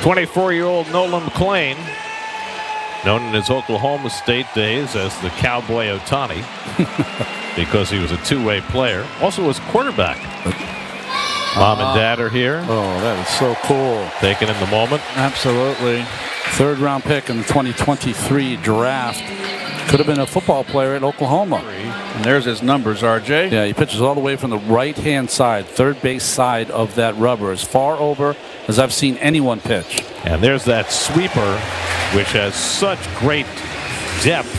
24-year-old Nolan McLean, known in his Oklahoma State days as the Cowboy Ohtani, because he was a two-way player. Also was quarterback. Mom and Dad are here. Oh, that is so cool. Taking in the moment. Absolutely. Third-round pick in the 2023 draft. Could have been a football player at Oklahoma. And there's his numbers, RJ. Yeah, he pitches all the way from the right-hand side, third base side of that rubber, as far over as I've seen anyone pitch. And there's that sweeper, which has such great depth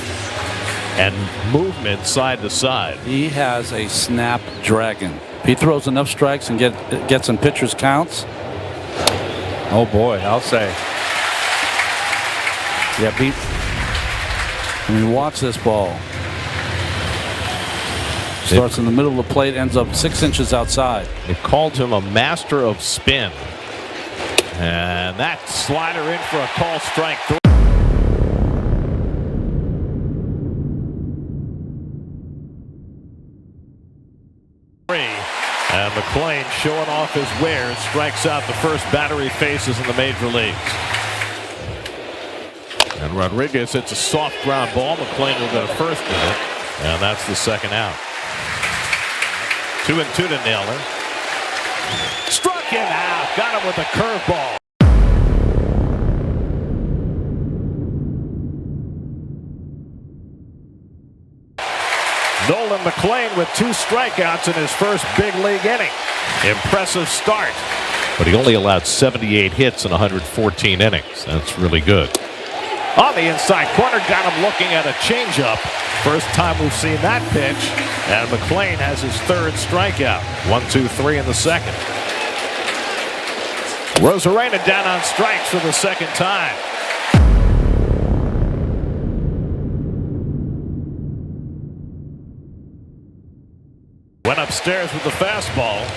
and movement side to side. He has a snapdragon. If he throws enough strikes and gets some pitchers' counts. Oh, boy, I'll say. Yeah, Pete. I mean, watch this ball. Starts in the middle of the plate, ends up 6 inches outside. They called him a master of spin. And that slider in for a call strike. And McLean showing off his wares, strikes out the first batter he faces in the major leagues. And Rodriguez hits a soft ground ball. McLean will go to first with it. And that's the second out. 2-2 to Naylor. Struck him out. Got him with a curveball. Nolan McLean with 2 strikeouts in his first big league inning. Impressive start. But he only allowed 78 hits in 114 innings. That's really good. On the inside corner, got him looking at a changeup. First time we've seen that pitch. And McLean has his 3rd strikeout. 1-2-3 in the second. Rosarena down on strikes for the second time. Went upstairs with the fastball.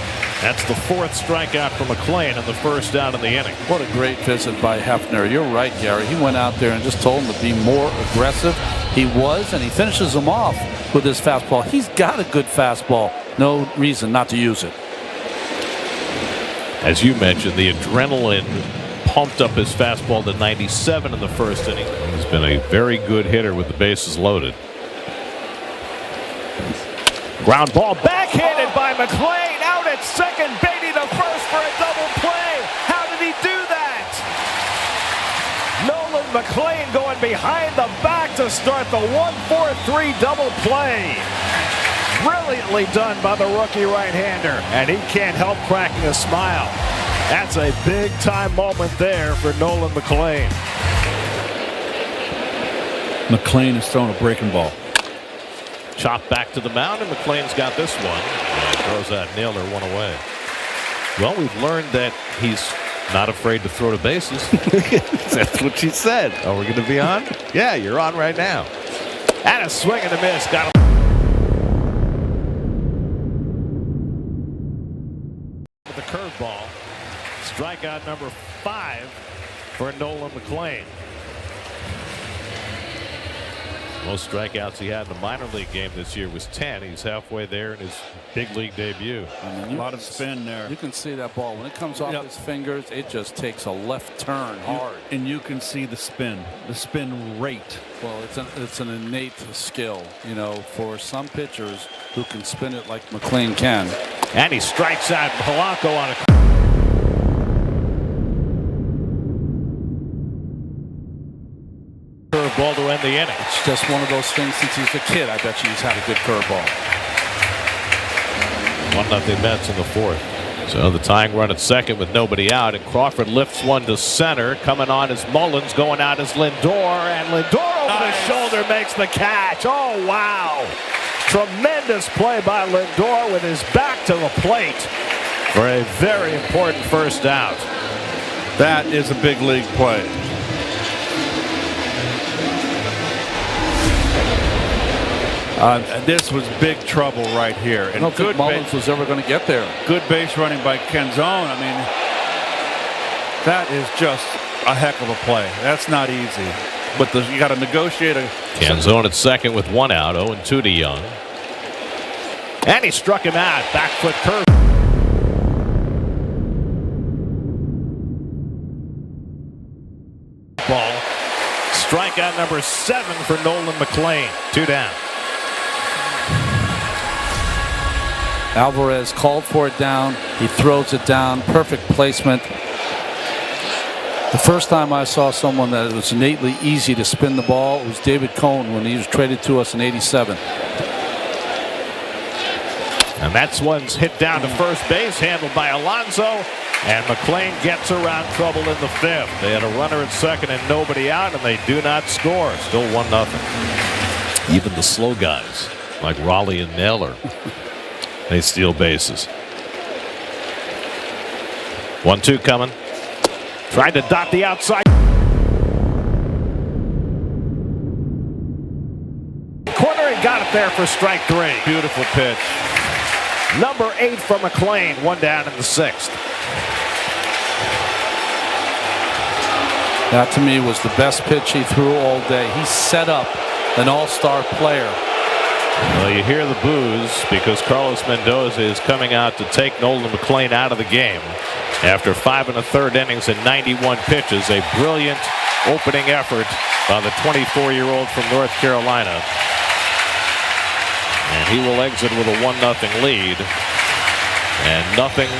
That's the 4th strikeout for McLean and the first out in the inning. What a great visit by Hefner. You're right, Gary. He went out there and just told him to be more aggressive. He was, and he finishes him off with his fastball. He's got a good fastball. No reason not to use it. As you mentioned, the adrenaline pumped up his fastball to 97 in the first inning. He's been a very good hitter with the bases loaded. Ground ball backhanded by McLean. Out at second, Beatty to first for a double play. How did he do that? Nolan McLean going behind the back to start the 1-4-3 double play. Brilliantly done by the rookie right-hander, and he can't help cracking a smile. That's a big-time moment there for Nolan McLean. McLean has thrown a breaking ball. Chop back to the mound, and McLean's got this one. And throws that Naylor one away. Well, we've learned that he's not afraid to throw to bases. That's what she said. Are we going to be on? Yeah, you're on right now. And a swing and a miss. Got him. With the curveball. Strikeout number 5 for Nolan McLean. Most strikeouts he had in the minor league game this year was 10. He's halfway there in his big league debut. A lot of spin there. You can see that ball. When it comes off his fingers, it just takes a left turn hard. And you can see the spin rate. Well, it's an innate skill, you know, for some pitchers who can spin it like McLean can. And he strikes out Polanco on a curveball to end the inning. It's just one of those things since he's a kid. I bet you he's had a good curveball. 1-0 Mets in the 4th. So the tying run at second with nobody out, and Crawford lifts one to center. Coming on is Mullins, going out is Lindor, and Lindor over the shoulder makes the catch. Oh, wow. Tremendous play by Lindor with his back to the plate for a very important first out. That is a big league play. This was big trouble right here. And I don't think Mullins was ever going to get there. Good base running by Canzone. I mean, that is just a heck of a play. That's not easy. But you got to negotiate a... Canzone at second with 1 out, 0-2 to Young. And he struck him out. Back foot curve. Strikeout number 7 for Nolan McLean. 2 down. Alvarez called for it down. He throws it down. Perfect placement. The first time I saw someone that it was innately easy to spin the ball was David Cohn when he was traded to us in '87. And that's one's hit down to first base, handled by Alonso. And McLean gets around trouble in the 5th. They had a runner at second and nobody out, and they do not score. Still 1-0. Even the slow guys, like Raleigh and Naylor, they steal bases. 1-2 coming. Tried to dot the outside. Corner and got it there for strike 3. Beautiful pitch. Number 8 for McLean. 1 down in the 6th. That to me was the best pitch he threw all day. He set up an all-star player. Well, you hear the boos because Carlos Mendoza is coming out to take Nolan McLean out of the game after 5 1/3 innings and 91 pitches. A brilliant opening effort by the 24-year-old from North Carolina. And he will exit with a 1-0 lead. And nothing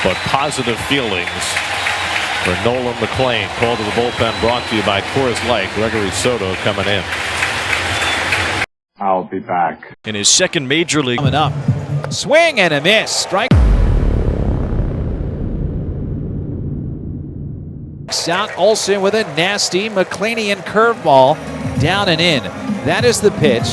but positive feelings for Nolan McLean. Call to the bullpen brought to you by Coors Light. Gregory Soto coming in. I'll be back. In his second major league. Coming up. Swing and a miss. Strike. Out Olsen with a nasty McLeanian curveball down and in. That is the pitch.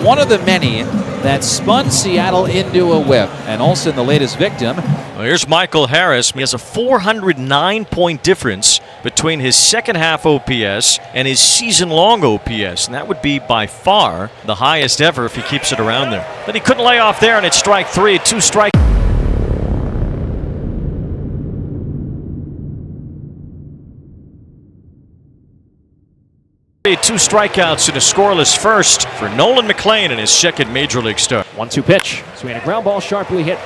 One of the many that spun Seattle into a whip. And Olsen, the latest victim. Well, here's Michael Harris. He has a 409-point difference between his second half OPS and his season-long OPS. And that would be by far the highest ever if he keeps it around there. But he couldn't lay off there, and it's strike 3. 2 strike. 2 strikeouts and a scoreless first for Nolan McLean in his second major league start. 1-2 pitch. Swing a ground ball sharply hit.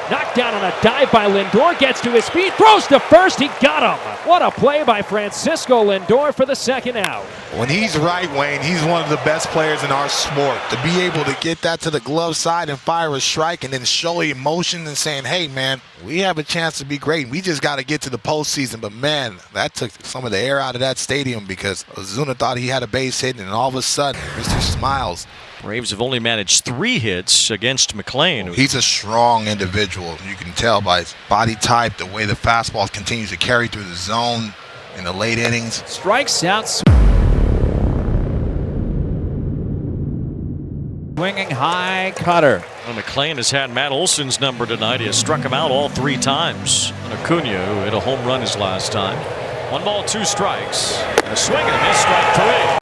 Knocked down on a dive by Lindor. Gets to his feet. Throws to first. He got him. What a play by Francisco Lindor for the second out. When he's right, Wayne, he's one of the best players in our sport. To be able to get that to the glove side and fire a strike and then show emotion and saying, hey, man, we have a chance to be great. We just got to get to the postseason. But, man, that took some of the air out of that stadium because Ozuna thought he had a base hit, and all of a sudden, Mr. Smiles. Braves have only managed 3 hits against McLean. He's a strong individual. You can tell by his body type, the way the fastball continues to carry through the zone in the late innings. Strikes out. Swinging high cutter. Well, McLean has had Matt Olson's number tonight. He has struck him out all 3 times. And Acuna, who hit a home run his last time. 1 ball, 2 strikes. And a swing and a miss, strike 3.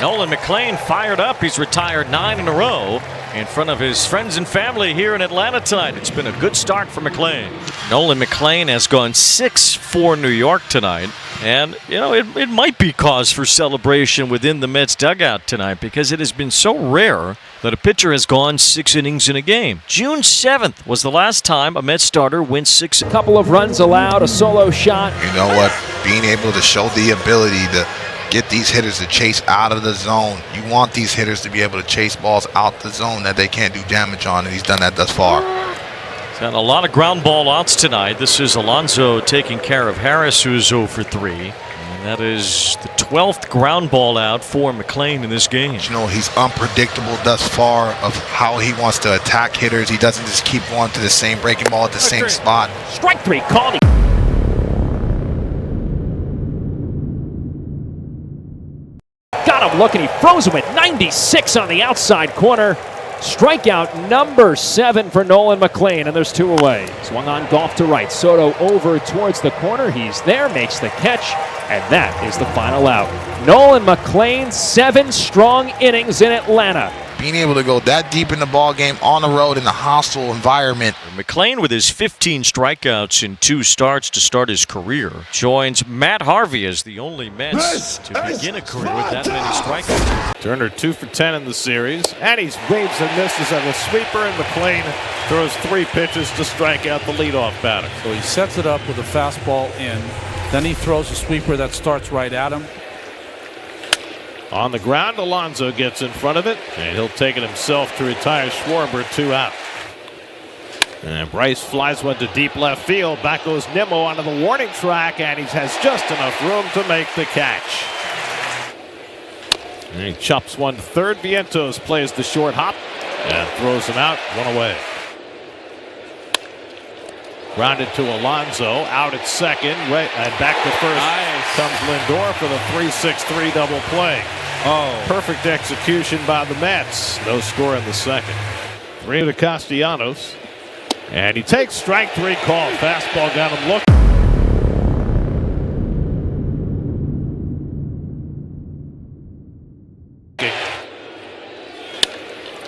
Nolan McLean fired up. He's retired 9 in a row in front of his friends and family here in Atlanta tonight. It's been a good start for McLean. Nolan McLean has gone 6 for New York tonight. And, you know, it might be cause for celebration within the Mets dugout tonight because it has been so rare that a pitcher has gone 6 innings in a game. June 7th was the last time a Mets starter went 6. A couple of runs allowed. A solo shot. You know what? Being able to show the ability to get these hitters to chase out of the zone. You want these hitters to be able to chase balls out the zone that they can't do damage on, and he's done that thus far. He's got a lot of ground ball outs tonight. This is Alonso taking care of Harris, who's 0 for 3. And that is the 12th ground ball out for McLean in this game. You know, he's unpredictable thus far of how he wants to attack hitters. He doesn't just keep going to the same breaking ball at the same spot. Strike 3 called. Got him looking. He froze him at 96 on the outside corner. Strikeout number 7 for Nolan McLean, and there's 2 away. Swung on golf to right. Soto over towards the corner. He's there, makes the catch, and that is the final out. Nolan McLean, 7 strong innings in Atlanta. being able to go that deep in the ball game on the road in a hostile environment. McLean, with his 15 strikeouts in 2 starts to start his career, joins Matt Harvey as the only Mets to begin a career with that many strikeouts. Turner 2 for 10 in the series, and he's waves and misses at a sweeper, and McLean throws 3 pitches to strike out the leadoff batter. So he sets it up with a fastball in. Then he throws a sweeper that starts right at him. On the ground, Alonso gets in front of it, and he'll take it himself to retire Schwarber, 2 out. And Bryce flies one to deep left field. Back goes Nimmo onto the warning track, and he has just enough room to make the catch. And he chops one to third. Vientos plays the short hop and throws him out, 1 away. Grounded to Alonso, out at second, right, and back to first. Nice. Comes Lindor for the 3-6-3 double play. Oh, Perfect execution by the Mets. No score in the second. 3 to Castellanos. And he takes strike 3 call. Fastball got him looking.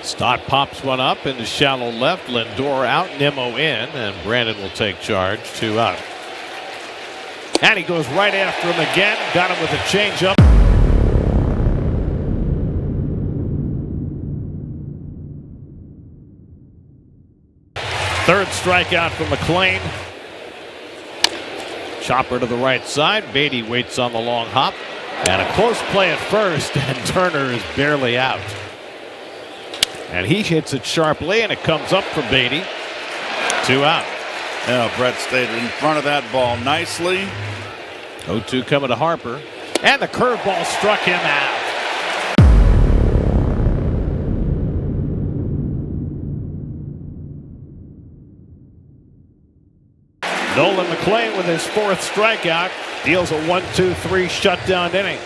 Stott pops one up into shallow left. Lindor out, Nimmo in, and Brandon will take charge, 2 out. And he goes right after him again. Got him with a changeup. Third strikeout for McLean. Chopper to the right side. Beatty waits on the long hop. And a close play at first, and Turner is barely out. And he hits it sharply, and it comes up for Beatty. 2 out. yeah, Brett stayed in front of that ball nicely. 0-2 coming to Harper. And the curveball struck him out. Nolan McLean with his 4th strikeout deals a 1-2-3 shutdown inning.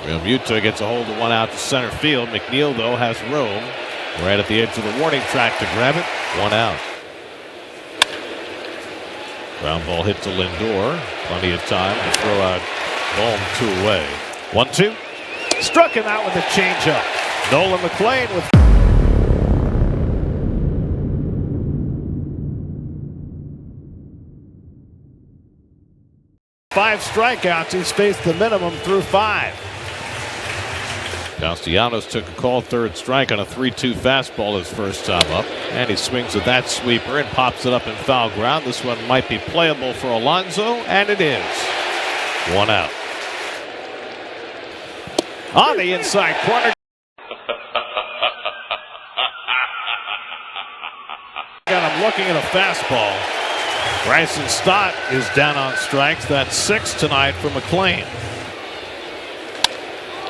Real Muto gets a hold of 1 out to center field. McNeil, though, has room right at the edge of the warning track to grab it. 1 out. Ground ball hit to Lindor. Plenty of time to throw out Bohm, 2 away. 1-2. Struck him out with a changeup. Nolan McLean with 5 strikeouts. He's faced the minimum through 5. Castellanos took a call, 3rd strike on a 3-2 fastball his first time up. And he swings at that sweeper and pops it up in foul ground. This one might be playable for Alonso, and it is. 1 out. On the inside corner. And I'm looking at a fastball. Bryson Stott is down on strikes. That's 6 tonight for McLean.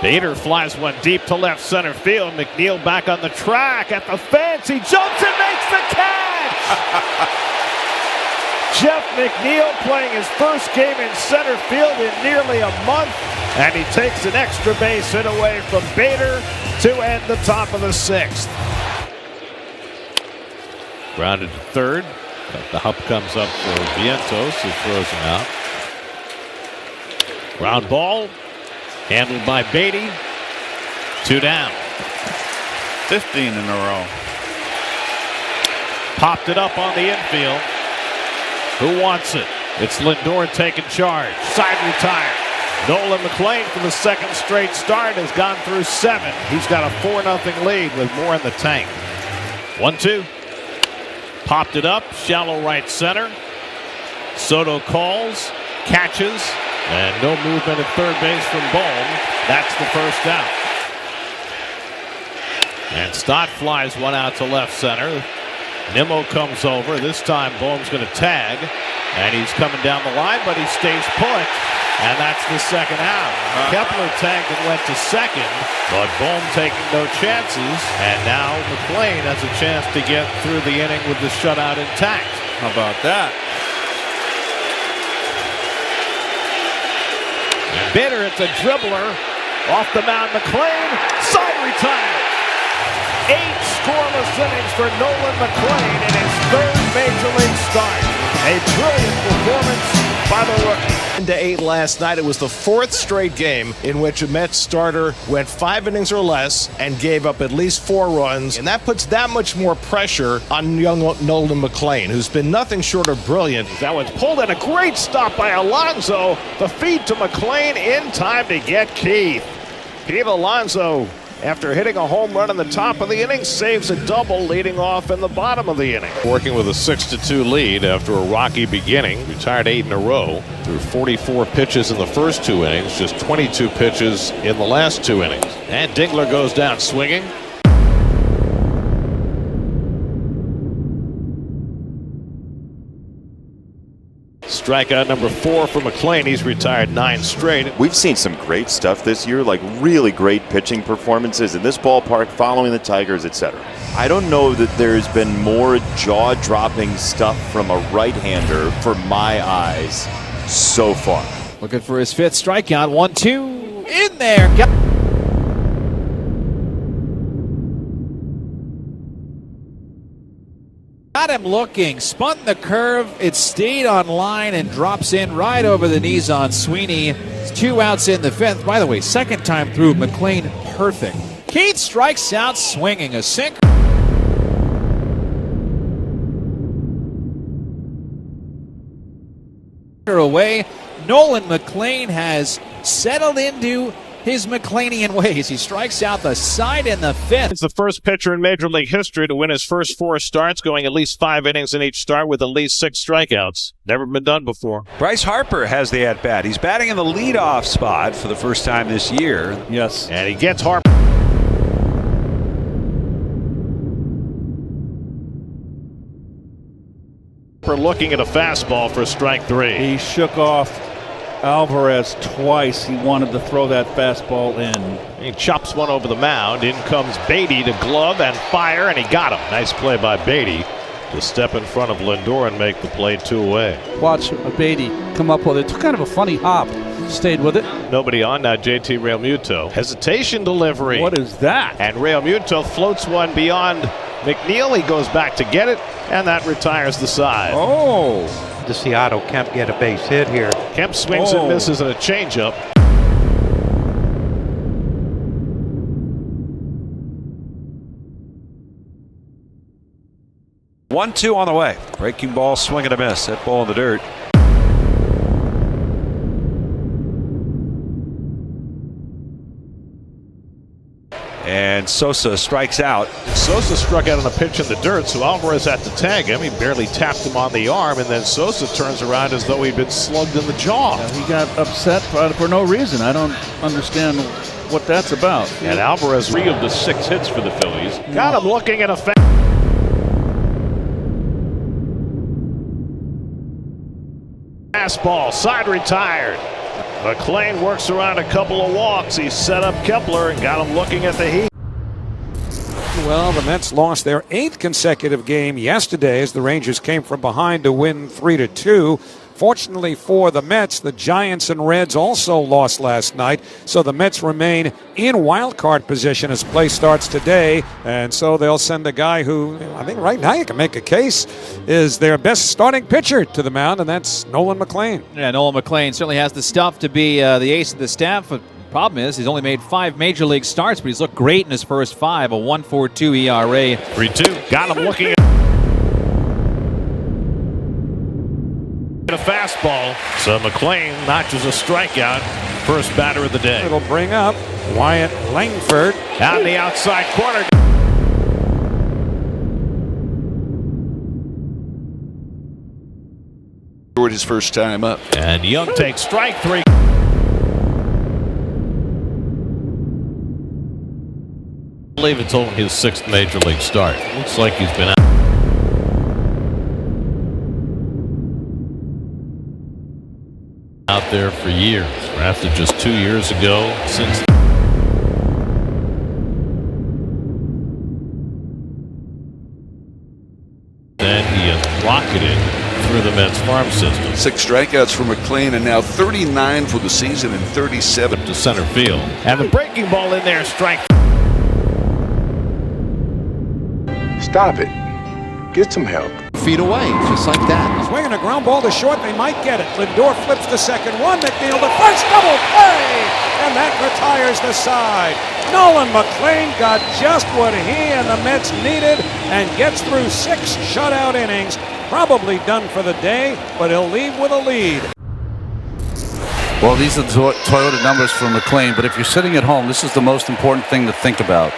Bader flies one deep to left center field. McNeil back on the track at the fence. He jumps and makes the catch! Jeff McNeil playing his first game in center field in nearly a month. And he takes an extra base hit away from Bader to end the top of the 6th. Grounded to third. The hop comes up for Vientos, who throws him out. Ground ball. Handled by Beatty. 2 down. 15 in a row. Popped it up on the infield. Who wants it? It's Lindor taking charge. Side retired. Nolan McLean for the 2nd straight start has gone through 7. He's got a 4-0 lead with more in the tank. 1-2. Popped it up. Shallow right center. Soto calls. Catches. And no movement at third base from Bohm. That's the first out. And Stott flies 1 out to left center. Nimmo comes over. This time Bohm's going to tag. And he's coming down the line, but he stays put. And that's the 2nd out. Kepler tagged and went to 2nd, but Bohm taking no chances. And now McLean has a chance to get through the inning with the shutout intact. How about that? Bader, it's a dribbler. Off the mound, McLean. Side retired. 8 scoreless innings for Nolan McLean in his 3rd Major League start. A brilliant performance by the rookie. 10-8 last night. It was the fourth straight game in which a Mets starter went 5 innings or less and gave up at least 4 runs, and that puts that much more pressure on young Nolan McLean, who's been nothing short of brilliant. That one's pulled in. A great stop by Alonso. The feed to McLean in time to get Keith. Pete Alonso, after hitting a home run in the top of the inning, saves a double leading off in the bottom of the inning. Working with a 6-2 lead after a rocky beginning, retired 8 in a row, threw 44 pitches in the first 2 innings, just 22 pitches in the last 2 innings. And Dingler goes down swinging. Strikeout number 4 for McLean. He's retired 9 straight. We've seen some great stuff this year, like really great pitching performances in this ballpark, following the Tigers, etc. I don't know that there's been more jaw-dropping stuff from a right-hander for my eyes so far. Looking for his 5th strikeout. 1-2 in there. Got him looking, spun the curve, it stayed on line and drops in right over the knees on Sweeney. It's 2 outs in the 5th. By the way, second time through, McLean perfect. Keith strikes out swinging, a sinker. Away, Nolan McLean has settled into his McLeanian ways. He strikes out the side in the 5th. It's the first pitcher in Major League history to win his first 4 starts, going at least 5 innings in each start with at least 6 strikeouts. Never been done before. Bryce Harper has the at-bat. He's batting in the leadoff spot for the first time this year. Yes. And he gets Harper. Looking at a fastball for strike 3. He shook off Alvarez twice. He wanted to throw that fastball in. He chops one over the mound. In comes Beatty to glove and fire, and he got him. Nice play by Beatty to step in front of Lindor and make the play 2 away. Watch Beatty come up with it. Took kind of a funny hop. Stayed with it. Nobody on now. JT Realmuto. Hesitation delivery. What is that? And Realmuto floats one beyond McNeil. He goes back to get it, and that retires the side. Oh. To see Otto Kemp get a base hit here. Kemp swings and misses in a changeup. One-two on the way. Breaking ball, swing and a miss. That ball in the dirt. And Sosa strikes out. Sosa struck out on a pitch in the dirt, so Alvarez had to tag him. He barely tapped him on the arm, and then Sosa turns around as though he'd been slugged in the jaw. Yeah, he got upset for no reason. I don't understand what that's about. And Alvarez 3 of the 6 hits for the Phillies. Got him looking at a fastball, side retired. McLean works around a couple of walks. He set up Kepler and got him looking at the heat. Well, the Mets lost their 8th consecutive game yesterday as the Rangers came from behind to win 3-2. Fortunately for the Mets, the Giants and Reds also lost last night, so the Mets remain in wild card position as play starts today, and so they'll send a guy who, I think right now you can make a case, is their best starting pitcher to the mound, and that's Nolan McLean. Yeah, Nolan McLean certainly has the stuff to be the ace of the staff. But problem is, he's only made 5 major league starts, but he's looked great in his first 5, a 1.42 ERA. 3-2. Got him looking at a fastball. So McLean notches a strikeout. First batter of the day. It'll bring up Wyatt Langford. Out in the outside corner. His first time up. And Young takes strike 3. I believe it's only his 6th major league start. Looks like he's been out there for years. Drafted just 2 years ago. Since then, he has rocketed through the Mets farm system. 6 strikeouts for McLean, and now 39 for the season and 37 to center field. And the breaking ball in there, strike. Stop it. Get some help. feet away, just like that. Swinging a ground ball to short, they might get it. Lindor flips the second one, McNeil the first, double play! And that retires the side. Nolan McLean got just what he and the Mets needed and gets through 6 shutout innings. Probably done for the day, but he'll leave with a lead. Well, these are the Toyota numbers for McLean, but if you're sitting at home, this is the most important thing to think about.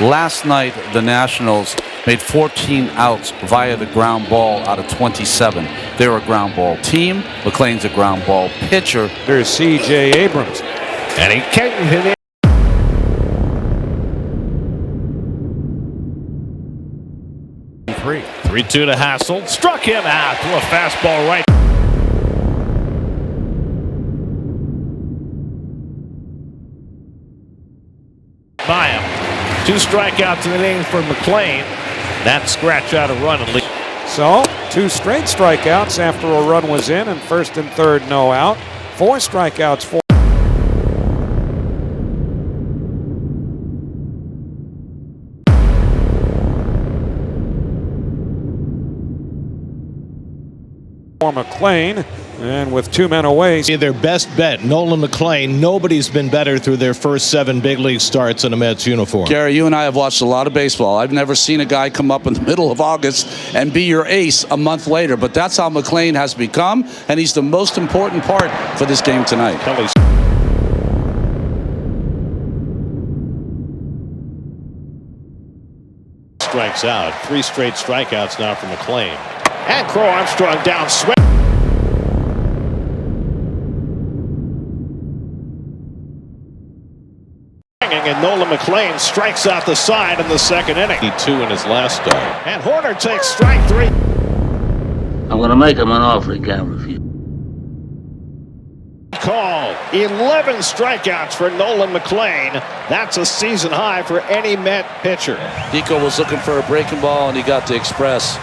Last night, the Nationals made 14 outs via the ground ball out of 27. They're a ground ball team. McLean's a ground ball pitcher. There's C.J. Abrams. And he can't hit it. Three. 3-2 to Hassel. Struck him out to a fastball right. By him. 2 strikeouts in the inning for McLean. That scratch out a run and lead. So, 2 straight strikeouts after a run was in, and first and third no out. 4 strikeouts for McLean, and with 2 men away. Their best bet, Nolan McLean. Nobody's been better through their first 7 big league starts in a Mets uniform. Gary, you and I have watched a lot of baseball. I've never seen a guy come up in the middle of August and be your ace a month later, but that's how McLean has become, and he's the most important part for this game tonight. Strikes out. 3 straight strikeouts now for McLean. And Crow Armstrong down swing. And Nolan McLean strikes out the side in the second inning. 2 in his last start. And Horner takes strike 3. I'm going to make him an offer he can't refuse. Call. 11 strikeouts for Nolan McLean. That's a season high for any Met pitcher. Dico was looking for a breaking ball, and he got the express.